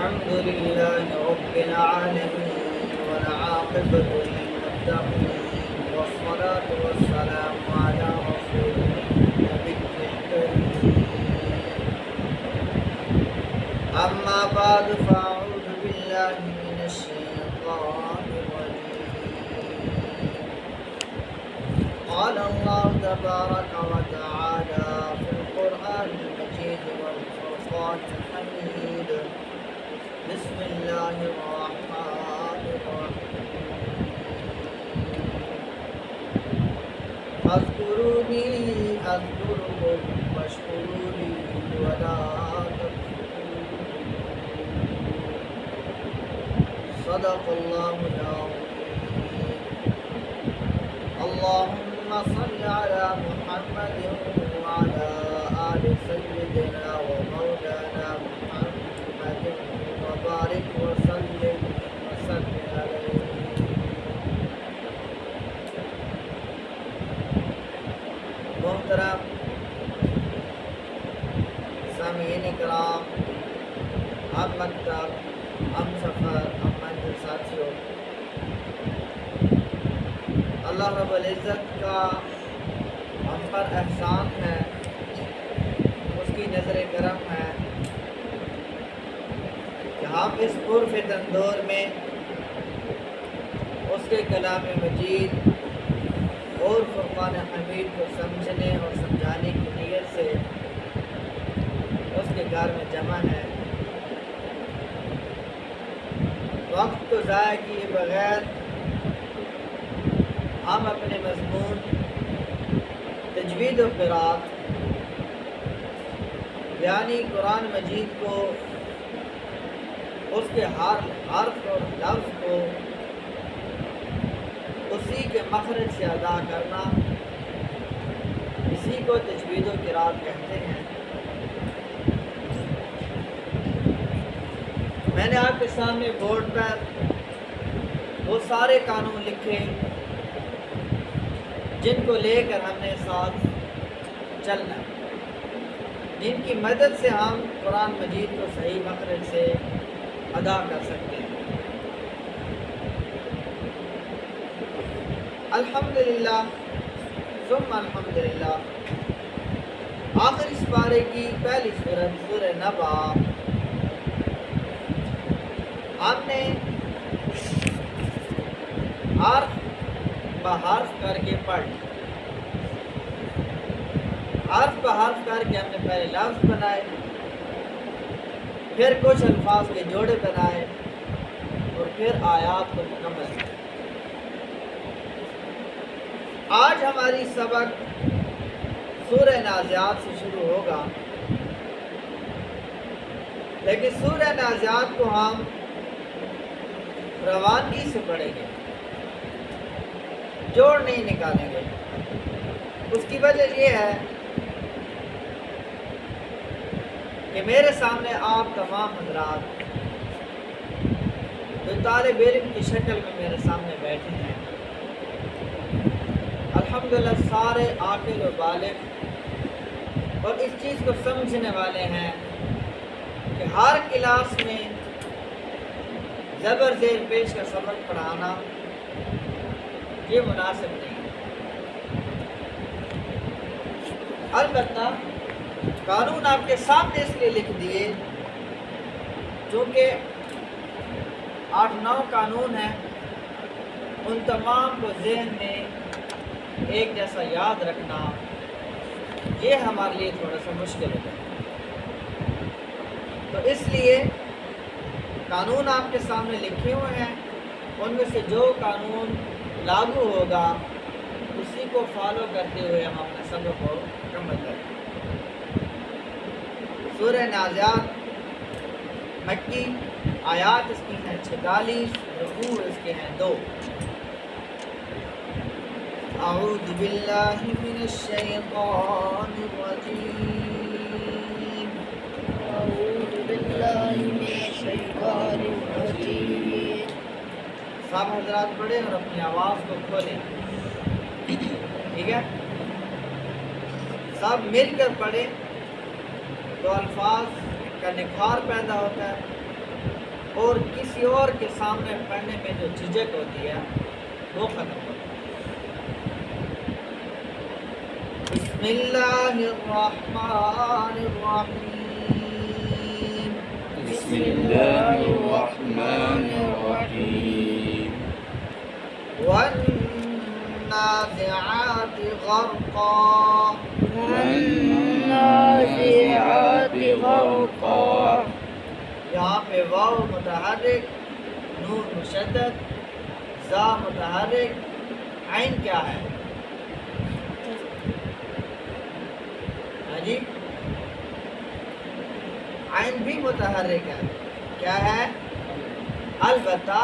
الحمد لله رب العالمين والعاقبة للمتقين والصلاة والسلام على رسول النبي الكريم أما بعد فأعوذ بالله من الشيطان الرجيم قال الله تبارك وتعالى في القرآن المجيد والفرقان الحميد بسم الله الرحمن الرحيم فاذكروني أذكركم واشكروا لي ولا تكفرون صدق الله العظيم اللهم صل على محمد وعلى آل سيدنا ومولانا محمد وبارك وسلم عليه. محترم سامعین کرام، ہم مکتب، ہم سفر، ہم منزل ساتھیوں، اللہ رب العزت کا ہم پر احسان ہے، اس کی نظر کرم ہے کہ ہم اس پرفتن دور میں اس کے کلام مجید اور فرقان حمید کو سمجھنے اور سمجھانے کی نیت سے اس کے گھر میں جمع ہے. وقت کو ضائع کیے بغیر ہم اپنے مضمون تجوید و قرات یعنی قرآن مجید کو، اس کے ہر حرف اور لفظ کو اسی کے مخرج سے ادا کرنا، اسی کو تجوید و قرات کہتے ہیں. میں نے آپ کے سامنے بورڈ پر وہ سارے قانون لکھے جن کو لے کر ہم نے ساتھ چلنا، جن کی مدد سے ہم قرآن مجید کو صحیح مخرج سے ادا کر سکتے ہیں. الحمدللہ ثم الحمدللہ. آخر اس پارے کی پہلی سورت سورہ نبا ہم نے حرف بحرف کر کے پڑھ، حرف بحرف کر کے ہم نے پہلے لفظ بنائے، پھر کچھ الفاظ کے جوڑے بنائے اور پھر آیات کو مکمل کیا. آج ہماری سبق سورہ نازعات سے شروع ہوگا، لیکن سورہ نازعات کو ہم روانگی سے پڑھیں گے، جوڑ نہیں نکالیں گے. اس کی وجہ یہ ہے کہ میرے سامنے آپ تمام حضرات جو طالب علم کی شکل میں میرے سامنے بیٹھے ہیں، الحمدللہ سارے عاقل و بالغ اور اس چیز کو سمجھنے والے ہیں کہ ہر کلاس میں زبر زیر پیش کا سبق پڑھانا یہ مناسب نہیں. البتہ قانون آپ کے سامنے اس لیے لکھ دیے چونکہ 8-9 قانون ہیں، ان تمام کو ذہن میں ایک جیسا یاد رکھنا یہ ہمارے لیے تھوڑا سا مشکل ہے. تو اس لیے قانون آپ کے سامنے لکھے ہوئے ہیں، ان میں سے جو قانون لاگو ہوگا اسی کو فالو کرتے ہوئے ہم اپنے سبق کو مکمل کریں. سورہ نازعات مکی، آیات اس کی ہیں 46، رکوع اس کے ہیں 2. اعوذ باللہ من الشیطان الرجیم، اعوذ باللہ من الشیطان الرجیم. سب حضرات پڑھیں اور اپنی آواز کو کھولیں، ٹھیک ہے؟ سب مل کر پڑھیں تو الفاظ کا نکھار پیدا ہوتا ہے اور کسی اور کے سامنے پڑھنے میں جو جھجک ہوتی ہے وہ ختم ہوتی ہے۔ بسم اللہ الرحمن الرحیم، بسم اللہ الرحمن الرحیم، والنازعات غرقا، والنازعات غرقا۔ یہاں پہ واو متحرک، نون مشدد، زا متحرک، عین کیا ہے؟ ہاں جی، عین بھی متحرک ہے، کیا ہے؟ البتہ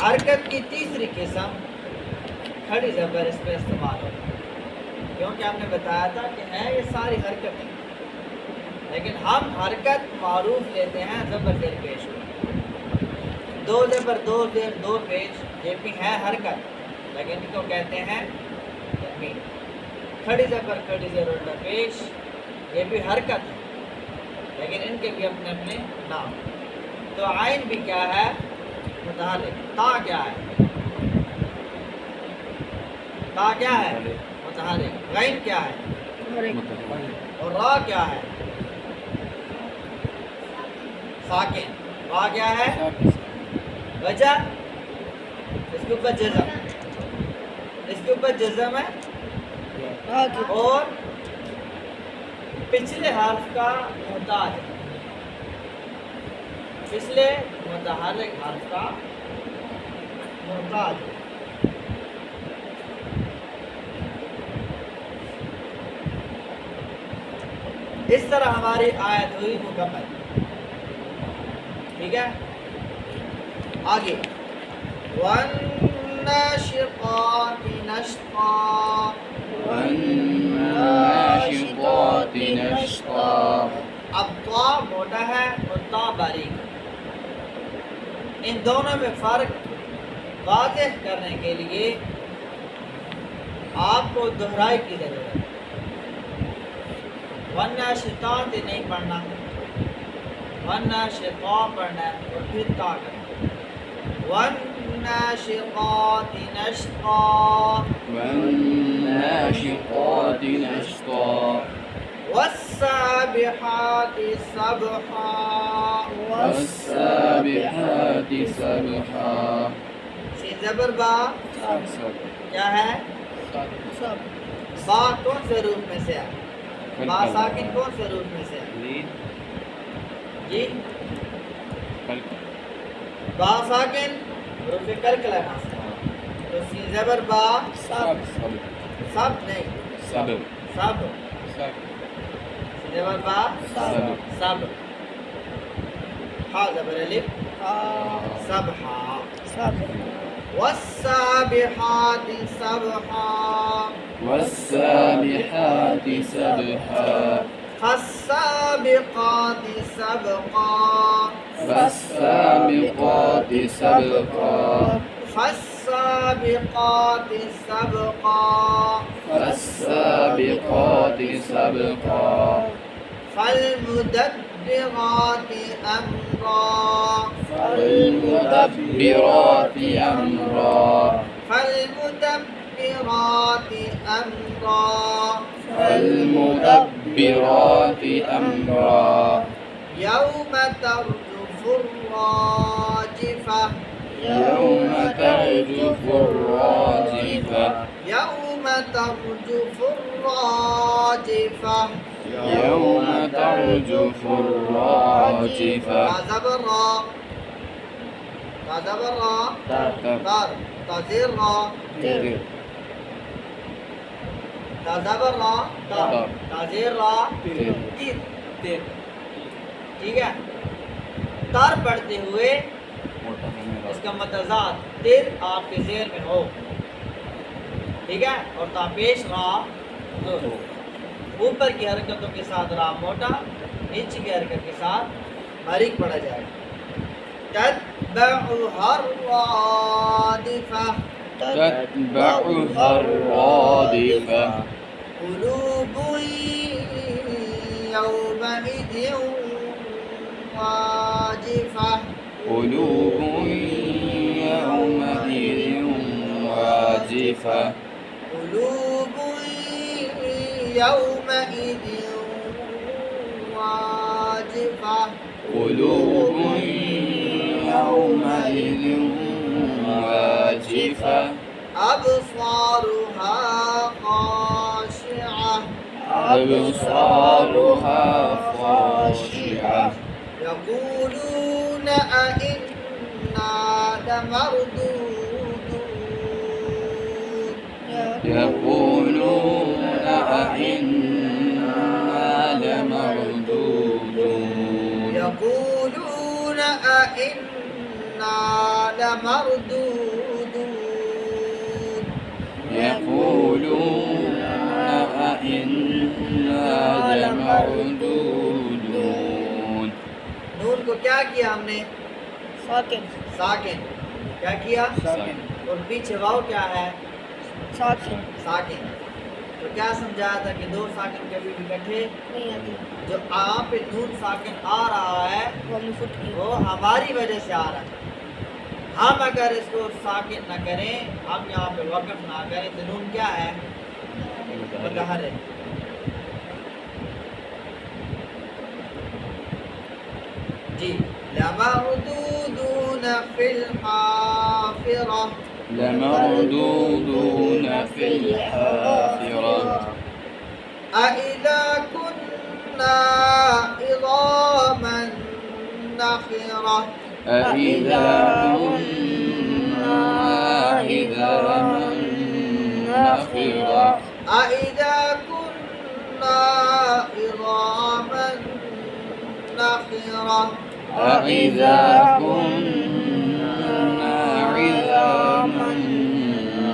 حرکت کی تیسری قسم کھڑی زبر اس پہ استعمال ہوتی ہے، کیونکہ ہم نے بتایا تھا کہ ہے یہ ساری حرکتیں، لیکن ہم حرکت معروف لیتے ہیں زبر زیر پیش کو، دو زبر دو زیر دو پیش، یہ بھی ہے حرکت لیکن ان کو کہتے ہیں تنوین۔ کھڑی زبر کھڑی زیر الٹا پیش، یہ بھی حرکت ہے لیکن ان کے بھی اپنے اپنے نام۔ تو عین بھی کیا ہے؟ متحرک۔ تا کیا ہے؟ تا کیا ہے؟ متحرک۔ غین کیا ہے؟ اور را کیا ہے؟ ساکن۔ را کیا ہے؟ وجہ اس کے اوپر جزم، اس کے اوپر جزم ہے اور پچھلے حرف کا محتاج ہے، پچھلے متحرک حرف کا محتاج ہے۔ اس طرح ہماری آیت ہوئی مکمل، ٹھیک ہے؟ آگے وَالنَّاشِطَاتِ نَشْطًا، والناشطات نشطا۔ اب طا موٹا ہے اور تا باریک ہے، ان دونوں میں فرق واضح کرنے کے لیے آپ کو دہرائی کی ضرورت ہے۔ والناشطات نہیں پڑھنا، والناشطا پڑھنا ہے اور پھر تا کرنا۔ والناشطات نشطا، والناشطات نشطا۔ والسابحات سبحا، والسابحات سبحا۔ سین زبر با کیا ہے؟ با کون سے روپ میں سے ہے؟ با ساکن کون سے روپ میں سے ہے؟ جی، با ساکن حروف کلکلہ میں سے ہے۔ تو سین زبر با سب نہیں، سب سب، سین زبر با سب، ہا زبر الف سبحا۔ والسابحات سبحا، والسابحات سبحا۔ فالسابقات سبقا، فالسابقات سبقا۔ فالسابقات سبقا، فالسابقات سبقا۔ فالمدبرات أمرا، فالمدبرات أمرا۔ فالمدبرات أمرا، فالمدبرات أمرا۔ يوم ترجف الراجفة، يوم ترجف الراجفة۔ يوم ترجف الراجفة، يوم ترجف الراجفة۔ تا زبر را، تا زبر را، تر، تا زیر را، تا زبر را، تر، تا زیر را، تیر، ٹھیک ہے؟ تر پڑھتے ہوئے اس کا متضاد تیر آپ کے ذہن میں ہو، ٹھیک ہے؟ اور تا پیش را زور، اوپر کی حرکتوں کے ساتھ را موٹا، نیچے کی حرکت کے ساتھ باریک پڑھا جائے گا۔ تتبعها الرادفة، تتبعها الرادفة۔ قلوب يومئذ واجفة، قلوب يومئذ واجفة قلوب يومئذ واجفة قلوب يومئذ واجفة أبصارها خاشعة أبصارها خاشعة يقولون أئنا لمردودون يقولون أئنا لمردودون يقولون أئنا لمردودون يقولون أئنا لمردودون نون کو کیا کیا ہم نے؟ ساکن ساکن. کیا کیا؟ اور پیچھے واو کیا ہے؟ ساکن ساکن. تو کیا سمجھایا تھا کہ دو ساکن کبھی بھی اکٹھے نہیں آتی جو یہاں پہ نون ساکن آ رہا ہے وہ ہم نے فٹ کی وہ ہماری وجہ سے آ رہا ہے. ہم اگر اس کو ساکن نہ کریں، ہم یہاں پہ وقف نہ کریں تو نون کیا ہے؟ متحرک ہے. جی لمردودون فی الحافرہ لمردودون في الحافرة أَإِذَا كُنَّا عِظَامًا نَخِرَةً أَإِذَا كُنَّا عِظَامًا نَخِرَةً أَإِذَا كُنَّا عِظَامًا نَخِرَةً أَإِذَا كُنَّا عِظَامًا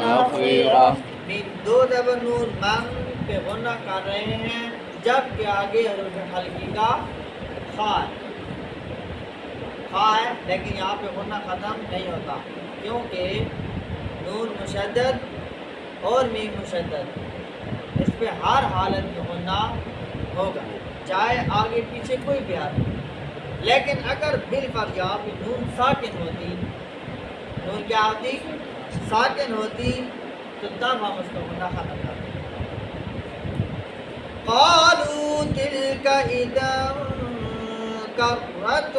نَخِرَةً میم دو زبر نون من پہ غنہ کر رہے ہیں جب کہ آگے حروف حلقی کا خا ہے. خا ہے لیکن یہاں پہ غنہ ختم نہیں ہوتا کیونکہ نون مشدد اور میم مشدد، اس پہ ہر حالت میں غنہ ہوگا چاہے آگے پیچھے کوئی بھی حرف. لیکن اگر بالفرض یہاں پہ نون ساکن ہوتی، نون کیا ہوتی؟ ساکن ہوتی، تو تب ہم اس کو غنہ ختم کرتے. قالوا تلك إذا كرة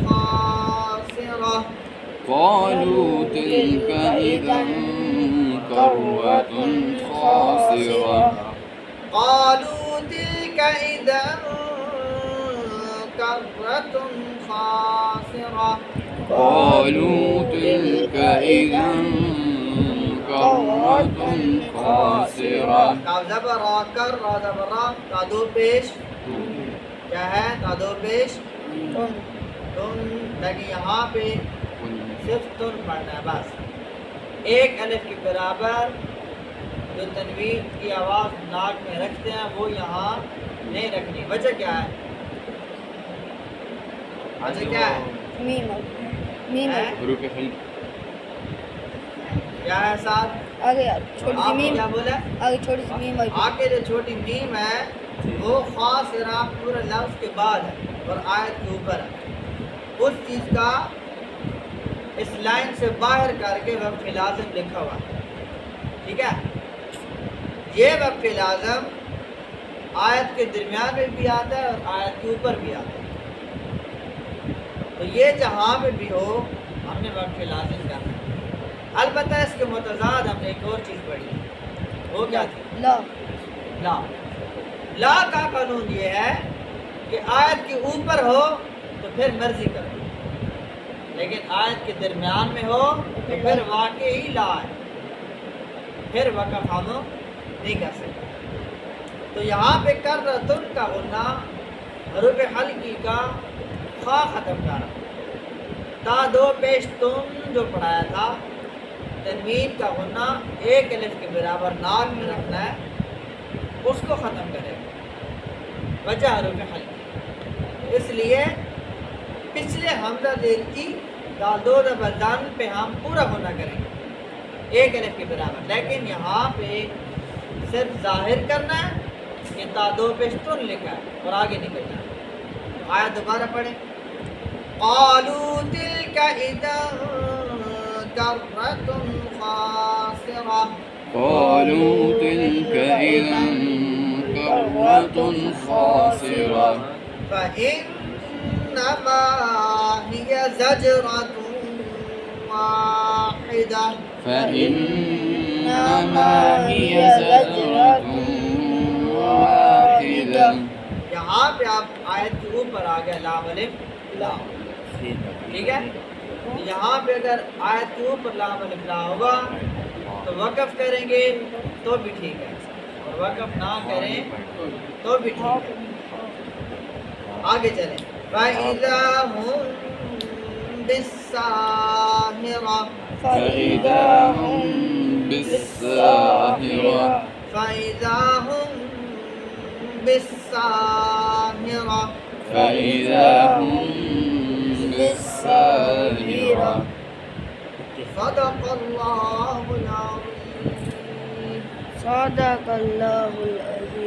خاسرة قالوا تلك إذا كرة خاسرة قالوا تلك إذا كرة خاسرة قالوا تلك إذا كرة خاسرة کاف زبر را کر را زبر را تا دو پیش کیا ہے؟ تا دو پیش تن، لیکن یہاں پہ صرف تن پڑھنا ہے بس. ایک الف کے برابر جو تنوین کی آواز ناک میں رکھتے ہیں وہ یہاں نہیں رکھنی. وجہ کیا ہے؟ وجہ کیا ہے؟ میم میم ہے؟ حروف حلق کیا ہے ساتھ؟ آگے چھوٹی سی آپ نے میم کیا بولا؟ آگے چھوٹی سی میم آئی آگے جو چھوٹی میم ہے وہ خاص راہ پورے لفظ کے بعد ہے اور آیت کے اوپر ہے. اس چیز کا اس لائن سے باہر کر کے وقف لازم لکھا ہوا ہے. ٹھیک ہے؟ یہ وقف لازم آیت کے درمیان میں بھی آتا ہے اور آیت کے اوپر بھی آتا ہے. تو یہ جہاں پہ بھی ہو ہم نے وقف لازم کرنا ہے. البتہ اس کے متضاد ہم نے ایک اور چیز پڑھی، وہ کیا تھی؟ لا لا. لا کا قانون یہ ہے کہ آیت کے اوپر ہو تو پھر مرضی کرو، لیکن آیت کے درمیان میں ہو تو پھر واقعی لا ہے، پھر وقف ہم نہیں کر سکتے. تو یہاں پہ کر تن کا غنہ حروف حلقی کا خا ختم کرا. تا دو پیش تن جو پڑھایا تھا تنوین کا غنہ ایک الف کے برابر ناک میں رکھنا ہے، اس کو ختم کرے گا. وجہ حروف حلقی، اس لیے پچھلے حمزہ زیر کی دال دو زبر دان پہ ہم پورا غنہ کریں گے ایک الف کے برابر. لیکن یہاں پہ صرف ظاہر کرنا ہے کہ تا دو پیش تن لکھا ہے اور آگے نکلنا ہے. آیا دوبارہ پڑھیں. قالوا تلك إذا كرة خاسرة قالوا تلك إذا كرة خاسرة فإنما هي زجرة واحدة فإنما هي زجرة واحدة. یہاں پہ آپ آیت کے اوپر آ گئے لام الف لام، ٹھیک ہے؟ یہاں پہ اگر آیت کے اوپر لام الف لام ہوگا تو وقف کریں گے تو بھی ٹھیک ہے، اور وقف نہ کریں تو بھی ٹھیک ہے۔ آگے چلیں فَإِذَا هُمْ بِالسَّاهِرَةِ فإذا هم بالساهرة فَإِذَا هُمْ بِالسَّاهِرَةِ فإذا هم بالساهرة. صدق اللہ العظیم۔ صدق اللہ العظیم.